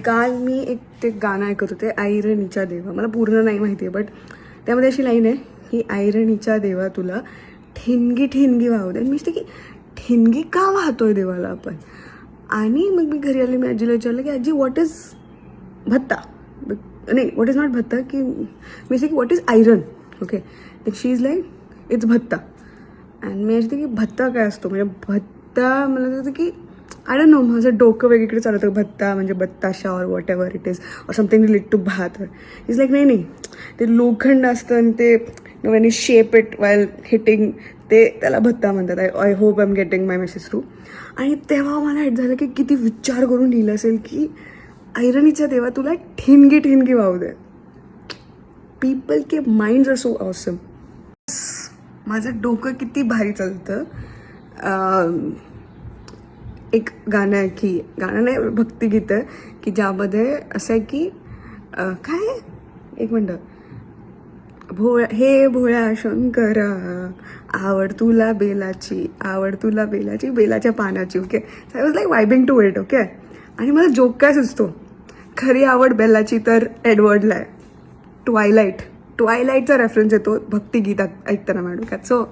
काल मी एक ते गाणं ऐकत होते, ऐरणीच्या देवा. मला पूर्ण नाही माहिती आहे, बट त्यामध्ये अशी लाईन आहे की ऐरणीच्या देवा तुला ठिणगी ठिणगी वाहू दे. मी की ठिणगी का वाहतोय देवाला आपण? आणि मग मी घरी आले, मी आजीला विचारलं की आजी व्हॉट इज भत्ता, नाही व्हॉट इज नॉट भत्ता, की मी की what is iron. Okay, she is like it's भत्ता. आणि मी अशी की भत्ता काय असतो, म्हणजे भत्ता मला असं की आय डोंट नो, माझं डोकं वेगळीकडे चालतं. भत्ता म्हणजे बत्ताशा और वॉट एव्हर इट इज, और something related to bhaat. Is like नाही ते लोखंड असतं आणि ते when you shape it while hitting, ते त्याला भत्ता म्हणतात. I hope I am getting my message through. आणि तेव्हा मला हेट झालं की किती विचार करून लिहिलं असेल की ऐरणीच्या देवा तुला ठिणगी ठिणगी वाहू दे. पीपल के माइंड्स आर सो ऑसम. माझं डोकं किती भारी चालतं. एक गाणं आहे की, गाणं नाही भक्तिगीत आहे की ज्यामध्ये असं आहे की काय, एक मिनटं, हे भोळ्या शंकरा आवड तुला बेलाची, आवड तुला बेलाची, बेलाच्या पानाची. Okay, I was like vibing to it. Okay, आणि मला जोक काय सुचतो, खरी आवड बेलाची तर एडवर्डला आहे. ट्वायलाईटचा रेफरन्स येतो भक्तिगीतात ऐकताना मॅडम. सो